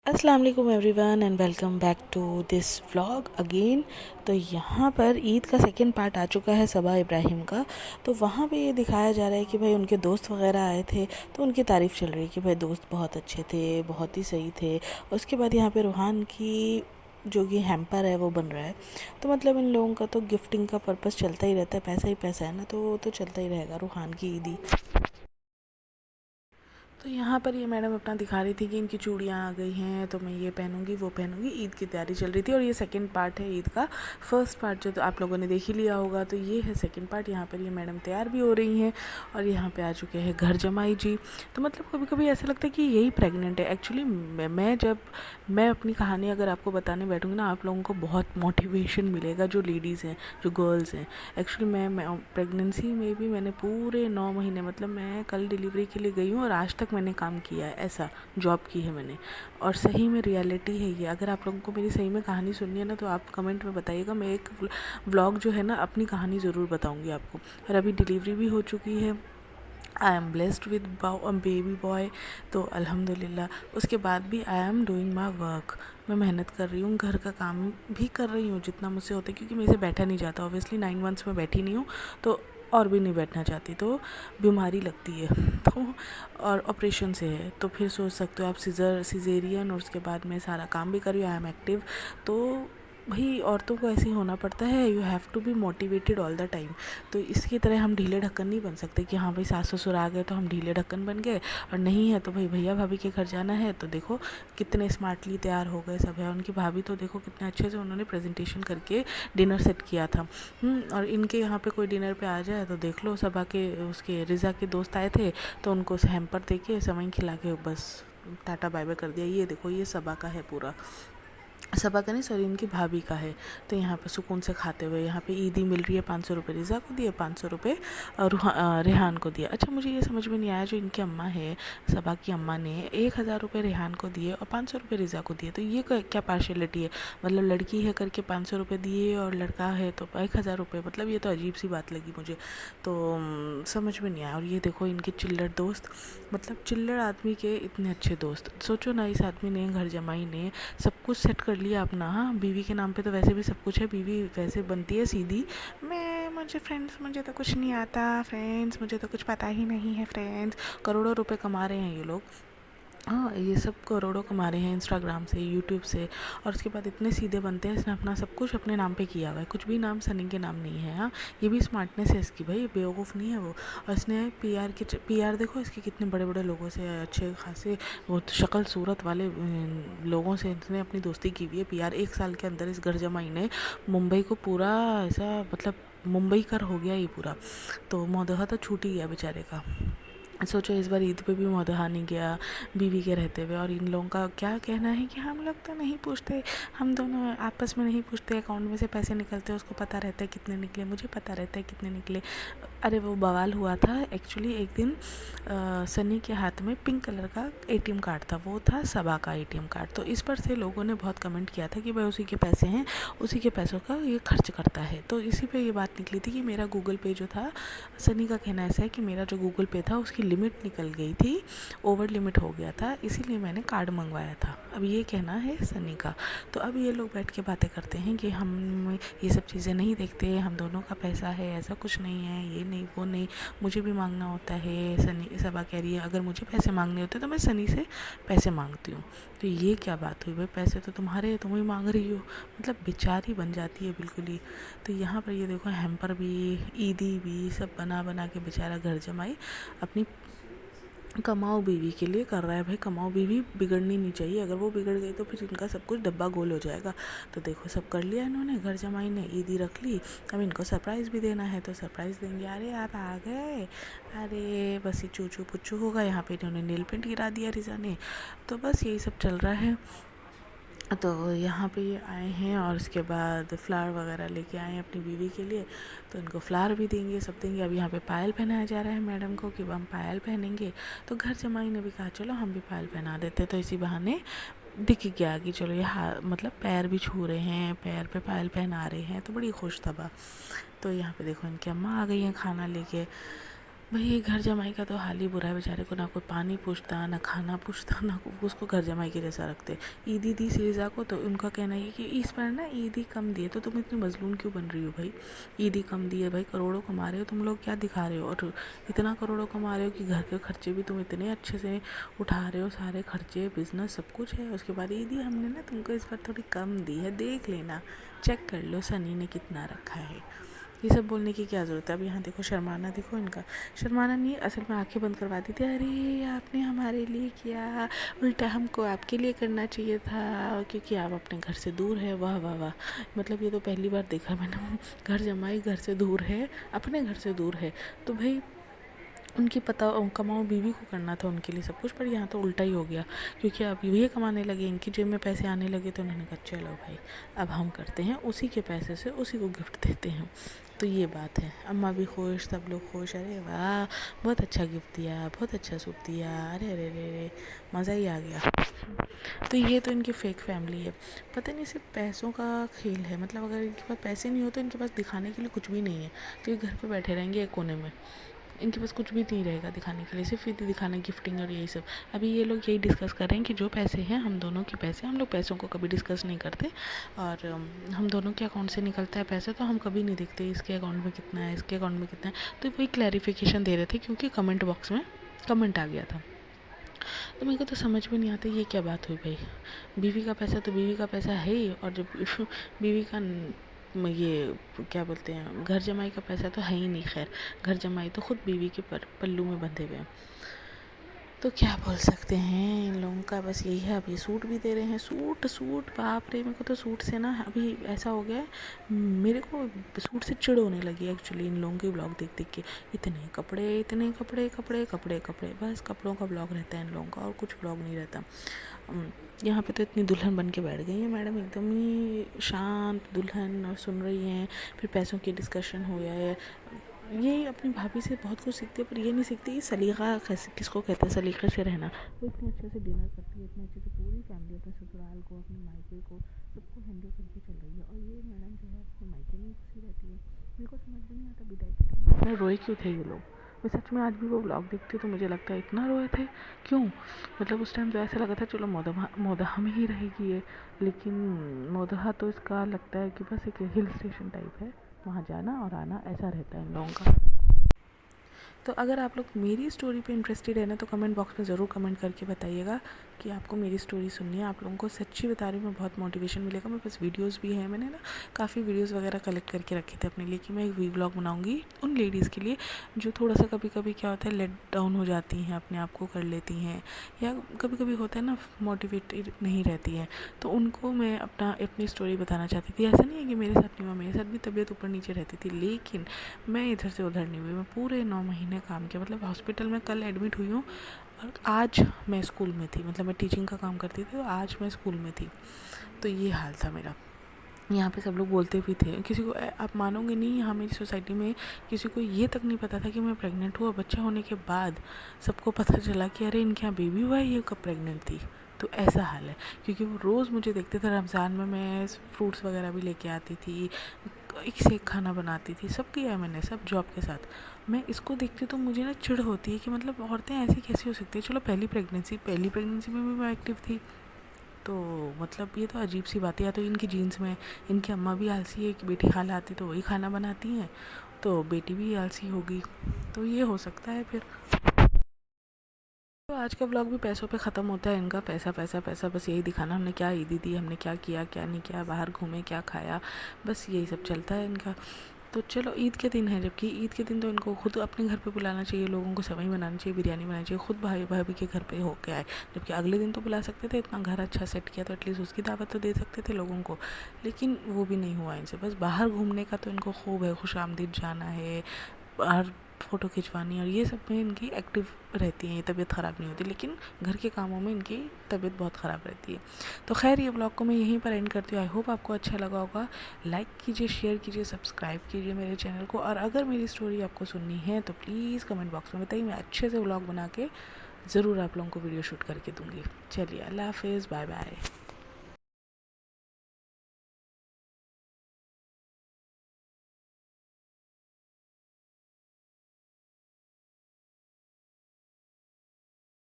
अस्सलाम वालेकुम everyone and welcome back to this vlog again. तो यहाँ पर ईद का सेकंड पार्ट आ चुका है सबा इब्राहिम का। तो वहाँ पे ये दिखाया जा रहा है कि भाई उनके दोस्त वगैरह आए थे तो उनकी तारीफ़ चल रही है कि भाई दोस्त बहुत अच्छे थे, बहुत ही सही थे। उसके बाद यहाँ पे रूहान की जो कि हैम्पर है वो बन रहा है। तो मतलब इन लोगों का तो गिफ्टिंग का पर्पस चलता ही रहता है, पैसा ही पैसा है ना, तो वो तो चलता ही रहेगा रूहान की ईदी। तो यहाँ पर ये मैडम अपना दिखा रही थी कि इनकी चूड़ियाँ आ गई हैं तो मैं ये पहनूंगी वो पहनूंगी। ईद की तैयारी चल रही थी और ये सेकंड पार्ट है ईद का। फर्स्ट पार्ट जो तो आप लोगों ने देख ही लिया होगा, तो ये है सेकंड पार्ट। यहाँ पर ये मैडम तैयार भी हो रही हैं और यहाँ पे आ चुके हैं घर जमाई जी। तो मतलब कभी कभी ऐसा लगता है कि यही प्रेग्नेंट है एक्चुअली। मैं जब मैं अपनी कहानी अगर आपको बताने बैठूँगी ना, आप लोगों को बहुत मोटिवेशन मिलेगा, जो लेडीज़ हैं, जो गर्ल्स हैं। एक्चुअली मैं प्रेगनेंसी में भी मैंने पूरे 9 महीने, मतलब मैं कल डिलीवरी के लिए गई हूँ और आज तक मैंने काम किया है, ऐसा जॉब की है मैंने। और सही में रियलिटी है ये। अगर आप लोगों को मेरी सही में कहानी सुननी है ना, तो आप कमेंट में बताइएगा। मैं एक व्लॉग जो है ना अपनी कहानी ज़रूर बताऊँगी आपको। और अभी डिलीवरी भी हो चुकी है। I am blessed with baby boy, तो अल्हम्दुलिल्लाह। उसके बाद भी I am doing my work. मैं मेहनत कर रही हूँ, घर का काम भी कर रही हूँ जितना मुझसे होता है, क्योंकि मेरे से बैठा नहीं जाता। ऑब्वियसली 9 मंथ्स में बैठी नहीं हूँ, तो और भी नहीं बैठना चाहती, तो बीमारी लगती है तो और ऑपरेशन से है, तो फिर सोच सकते हो आप सिजेरियन, और उसके बाद मैं सारा काम भी कर रही हूँ, आई एम एक्टिव। तो भाई औरतों को ऐसे ही होना पड़ता है। You have to be motivated all the time. तो इसकी तरह हम ढीले ढक्कन नहीं बन सकते कि हाँ भाई सास ससुर आ गए तो हम ढीले ढक्कन बन गए, और नहीं है तो भाई भैया भाभी के घर जाना है। तो देखो कितने स्मार्टली तैयार हो गए सब है। उनकी भाभी तो देखो कितने अच्छे से उन्होंने प्रेजेंटेशन करके डिनर सेट किया था। और इनके यहाँ पे कोई डिनर पे आ जाए तो देख लो, सबा के उसके रिज़ा के दोस्त आए थे तो उनको हैम्पर दे के सेवई खिला के बस टाटा बाय बाय कर दिया। ये देखो ये सबा का है पूरा, सबा का नहीं सॉरी इनकी भाभी का है। तो यहाँ पे सुकून से खाते हुए, यहाँ पे ईदी मिल रही है। 500 रुपये रिज़ा को दिए, 500 रुपये रेहान को दिया। अच्छा मुझे ये समझ में नहीं आया, जो इनकी अम्मा है, सबा की अम्मा ने 1000 रुपये रेहान को दिए और 500 रुपये रिज़ा को दिए। तो ये क्या पार्शलिटी है? मतलब लड़की है करके 500 रुपये दिए और लड़का है तो 1000 रुपये, मतलब ये तो अजीब सी बात लगी मुझे। तो समझ में नहीं आया। और ये देखो इनके चिल्लर दोस्त, मतलब चिल्लर आदमी के इतने अच्छे दोस्त। सोचो ना, इस आदमी ने, घर जमाई ने सब कुछ सेट कर लिया अपना। हाँ, बीवी के नाम पे तो वैसे भी सब कुछ है, बीवी वैसे बनती है सीधी। मुझे फ्रेंड्स, मुझे तो कुछ नहीं आता फ्रेंड्स, मुझे तो कुछ पता ही नहीं है फ्रेंड्स। करोड़ों रुपए कमा रहे हैं ये लोग। हाँ, ये सब करोड़ों कमा रहे हैं इंस्टाग्राम से, यूट्यूब से। और उसके बाद इतने सीधे बनते हैं। इसने अपना सब कुछ अपने नाम पे किया हुआ है, कुछ भी नाम सनी के नाम नहीं है। हाँ, ये भी स्मार्टनेस है इसकी, भाई बेवकूफ़ नहीं है वो। और इसने पीआर देखो इसके कितने बड़े बड़े लोगों से, अच्छे खासे वो शक्ल सूरत वाले लोगों से इसने अपनी दोस्ती की हुई है। पीआर 1 साल के अंदर इस घर जमाई ने मुंबई को पूरा ऐसा, मतलब मुंबई कर हो गया ये पूरा। तो मौदहा तो छूट ही गया बेचारे का। सोचो इस बार ईद पे भी मौदहा नहीं गया बीवी के रहते हुए। और इन लोगों का क्या कहना है कि हम लोग तो नहीं पूछते, हम दोनों आपस में नहीं पूछते, अकाउंट में से पैसे निकलते हैं उसको पता रहता है कितने निकले, मुझे पता रहता है कितने निकले। अरे वो बवाल हुआ था एक्चुअली। एक दिन सनी के हाथ में पिंक कलर का एटीएम कार्ड था, वो था सबा का एटीएम कार्ड। तो इस पर से लोगों ने बहुत कमेंट किया था कि भाई उसी के पैसे हैं, उसी के पैसों का ये खर्च करता है। तो इसी पे ये बात निकली थी कि मेरा गूगल पे जो था, सनी का कहना ऐसा है कि मेरा जो गूगल पे था उसकी लिमिट निकल गई थी, ओवर लिमिट हो गया था, इसीलिए मैंने कार्ड मंगवाया था। अब ये कहना है सनी का। तो अब ये लोग बैठ के बातें करते हैं कि हम ये सब चीज़ें नहीं देखते, हम दोनों का पैसा है, ऐसा कुछ नहीं है, ये नहीं वो नहीं, मुझे भी मांगना होता है। सनी सबा कह रही है अगर मुझे पैसे मांगने होते तो मैं सनी से पैसे मांगती हूँ। तो ये क्या बात हुई भाई, पैसे तो तुम्हारे हैं, तुम ही मांग रही हो, मतलब बेचारी बन जाती है बिल्कुल ही। तो यहाँ पर ये देखो हैम्पर भी, ईदी भी सब बना बना के बेचारा घर जमाई अपनी कमाओ बीवी के लिए कर रहा है। भाई कमाओ बीवी बिगड़नी नहीं चाहिए, अगर वो बिगड़ गई तो फिर इनका सब कुछ डब्बा गोल हो जाएगा। तो देखो सब कर लिया इन्होंने, घर जमाई ने ईदी रख ली। अब इनको सरप्राइज़ भी देना है तो सरप्राइज़ देंगे। अरे आप आ गए, अरे बस ये चूचू पुच्चू होगा। यहाँ पे इन्होंने नील पेंट गिरा दिया रिजा ने। तो बस यही सब चल रहा है। तो यहाँ पे ये आए हैं और उसके बाद फ्लावर वगैरह लेके आए हैं अपनी बीवी के लिए, तो इनको फ्लावर भी देंगे, सब देंगे। अब यहाँ पे पायल पहनाया जा रहा है मैडम को कि हम पायल पहनेंगे। तो घर जमाई ने भी कहा चलो हम भी पायल पहना देते, तो इसी बहाने दिख गया कि चलो ये मतलब पैर भी छू रहे हैं, पैर पे पायल पहना रहे हैं, तो बड़ी खुश था बा। तो यहाँ पे देखो इनकी अम्मा आ गई हैं खाना लेके। भाई ये घर जमाई का तो हाल ही बुरा है, बेचारे को ना कोई पानी पूछता, ना खाना पूछता, ना उसको घर जमाई के जैसा रखते। ईदी दी सिरिज़ा को, तो उनका कहना है कि इस बार ना ईदी कम दिए, तो तुम इतनी मजलूम क्यों बन रही हो भाई? ईदी कम दी है भाई, करोड़ों कमा रहे हो तुम लोग, क्या दिखा रहे हो? और इतना करोड़ों कमा रहे हो कि घर के खर्चे भी तुम इतने अच्छे से उठा रहे हो, सारे खर्चे, बिजनेस सब कुछ है। उसके बाद ईदी हमने ना तुमको इस बार थोड़ी कम दी है, देख लेना, चेक कर लो सनी ने कितना रखा है। ये सब बोलने की क्या ज़रूरत है? अब यहाँ देखो शर्माना, देखो इनका शर्माना नहीं, असल में आंखें बंद करवा दी थी। अरे आपने हमारे लिए किया, उल्टा हमको आपके लिए करना चाहिए था, क्योंकि आप अपने घर से दूर है। वाह वाह वाह, मतलब ये तो पहली बार देखा मैंने, घर जमाई घर से दूर है, अपने घर से दूर है। तो भाई उनकी पता कमाओ बीवी को करना था उनके लिए सब कुछ, पर यहाँ तो उल्टा ही हो गया, क्योंकि अब ये कमाने लगे, इनकी जेब में पैसे आने लगे, तो उन्होंने कहा चलो भाई अब हम करते हैं, उसी के पैसे से उसी को गिफ्ट देते हैं। तो ये बात है, अम्मा भी खुश, सब लोग खुश। अरे वाह, बहुत अच्छा गिफ्ट दिया, बहुत अच्छा सूप दिया, अरे अरे अरे अरे, मज़ा ही आ गया। तो ये तो इनकी फेक फैमिली है, पता नहीं सिर्फ पैसों का खेल है। मतलब अगर इनके पास पैसे नहीं होते, इनके पास दिखाने के लिए कुछ भी नहीं है, तो ये घर पे बैठे रहेंगे एक कोने में, इनके पास कुछ भी नहीं रहेगा दिखाने के लिए, सिर्फ ये दिखाना गिफ्टिंग और यही सब। अभी ये लोग यही डिस्कस कर रहे हैं कि जो पैसे हैं हम दोनों के पैसे, हम लोग पैसों को कभी डिस्कस नहीं करते, और हम दोनों के अकाउंट से निकलता है पैसा तो हम कभी नहीं देखते इसके अकाउंट में कितना है, इसके अकाउंट में कितना है। तो वही क्लैरिफिकेशन दे रहे थे, क्योंकि कमेंट बॉक्स में कमेंट आ गया था। तो मेरे को तो समझ में नहीं आता ये क्या बात हुई भाई। बीवी का पैसा तो बीवी का पैसा है ही, और जब बीवी का ये क्या बोलते हैं, घर जमाई का पैसा तो है ही नहीं। खैर, घर जमाई तो खुद बीवी के पल्लू में बंधे हुए हैं, तो क्या बोल सकते हैं इन लोगों का। बस यही है। अभी सूट भी दे रहे हैं, सूट सूट बाप रे, मेरे को तो सूट से ना अभी ऐसा हो गया है, मेरे को सूट से चिढ़ होने लगी एक्चुअली इन लोगों के ब्लॉग देख देख के। इतने कपड़े, इतने कपड़े, कपड़े कपड़े कपड़े, बस कपड़ों का ब्लॉग रहता है इन लोगों का, और कुछ ब्लॉग नहीं रहता। यहाँ पे तो इतनी दुल्हन बन के बैठ गई है मैडम, एकदम ही शांत दुल्हन, और सुन रही हैं। फिर पैसों की डिस्कशन हो गया है, ये अपनी भाभी से बहुत कुछ सीखती है, पर ये नहीं सीखती कि सलीका कैसे, किसको कहते हैं सलीके से रहना। वो इतने अच्छे से डिनर करती है, इतने अच्छे से पूरी फैमिली, अपने ससुराल को, अपने मायके को, सबको हैंडल करके चल रही है। और ये मैडम जो है अपने मायके में ही खुशी रहती है। मेरे को समझ में नहीं आता विदाई के टाइम इतना रोए क्यों थे ये लोग। मैं सच में आज भी वो ब्लॉग देखती हूँ तो मुझे लगता है इतना रोए थे क्यों। मतलब उस टाइम तो ऐसा लगा था चलो मोदहा में ही रहेगी ये, लेकिन मोदहा तो इसका लगता है कि बस एक हिल स्टेशन टाइप है, वहाँ जाना और आना ऐसा रहता है इन लोगों का। तो अगर आप लोग मेरी स्टोरी पे इंटरेस्टेड है ना, तो कमेंट बॉक्स में ज़रूर कमेंट करके बताइएगा कि आपको मेरी स्टोरी सुननी है। आप लोगों को सच्ची बता रही हूँ मैं, बहुत मोटिवेशन मिलेगा। मेरे पास वीडियोस भी हैं, मैंने ना काफ़ी वीडियोस वगैरह कलेक्ट करके रखे थे अपने लिए कि मैं एक व्लॉग बनाऊँगी उन लेडीज़ के लिए जो थोड़ा सा कभी कभी क्या होता है लेट डाउन हो जाती हैं, अपने आप को कर लेती हैं, या कभी कभी होता है ना मोटिवेटेड नहीं रहती हैं, तो उनको मैं अपनी स्टोरी बताना चाहती थी। ऐसा नहीं है कि मेरे साथ नहीं हुआ, मेरे साथ भी तबीयत ऊपर नीचे रहती थी, लेकिन मैं इधर से उधर नहीं हुई। मैं पूरे 9 महीने काम किया, मतलब हॉस्पिटल में कल एडमिट हुई हूँ, और आज मैं स्कूल में थी, मतलब मैं टीचिंग का काम करती थी, तो आज मैं स्कूल में थी। तो ये हाल था मेरा। यहाँ पे सब लोग बोलते भी थे, किसी को, आप मानोगे नहीं, यहाँ मेरी सोसाइटी में किसी को ये तक नहीं पता था कि मैं प्रेग्नेंट हूँ। बच्चा होने के बाद सबको पता चला कि अरे इनके यहाँ बेबी हुआ है, ये कब प्रेग्नेंट थी। तो ऐसा हाल है, क्योंकि वो रोज़ मुझे देखते थे। रमज़ान में मैं फ्रूट्स वगैरह भी लेके आती थी, एक से एक खाना बनाती थी, सब किया है मैंने, सब जॉब के साथ। मैं इसको देखती तो मुझे ना चिढ़ होती है कि मतलब औरतें ऐसी कैसी हो सकती है। चलो पहली प्रेगनेंसी में भी मैं एक्टिव थी, तो मतलब ये तो अजीब सी बात है। या तो इनकी जीन्स में, इनकी अम्मा भी आलसी है कि बेटी खाना आती तो वही खाना बनाती हैं, तो बेटी भी आलसी होगी, तो ये हो सकता है फिर। तो आज का व्लॉग भी पैसों पे ख़त्म होता है इनका, पैसा पैसा पैसा, बस यही दिखाना हमने क्या ईदी दी, हमने क्या किया क्या नहीं किया, बाहर घूमे क्या खाया, बस यही सब चलता है इनका। तो चलो ईद के दिन है, जबकि ईद के दिन तो इनको खुद अपने घर पे बुलाना चाहिए, लोगों को सेवई बनानी चाहिए, बिरयानी बनानी चाहिए, खुद भाई भाभी के घर पे होके आए। जबकि अगले दिन तो बुला सकते थे, इतना घर अच्छा सेट किया तो एटलीस्ट उसकी दावत तो दे सकते थे लोगों को, लेकिन वो भी नहीं हुआ इनसे। बस बाहर घूमने का तो इनको खूब है, खुशामदीद जाना है, बाहर फ़ोटो खिंचवानी, और ये सब में इनकी एक्टिव रहती हैं, ये तबीयत ख़राब नहीं होती, लेकिन घर के कामों में इनकी तबीयत बहुत ख़राब रहती है। तो खैर ये व्लॉग को मैं यहीं पर एंड करती हूँ। आई होप आपको अच्छा लगा होगा। लाइक कीजिए, शेयर कीजिए, सब्सक्राइब कीजिए मेरे चैनल को, और अगर मेरी स्टोरी आपको सुननी है तो प्लीज़ कमेंट बॉक्स में बताइए, मैं अच्छे से व्लॉग बना के ज़रूर आप लोगों को वीडियो शूट करके दूँगी। चलिए, अल्लाह हाफिज़, बाय बाय।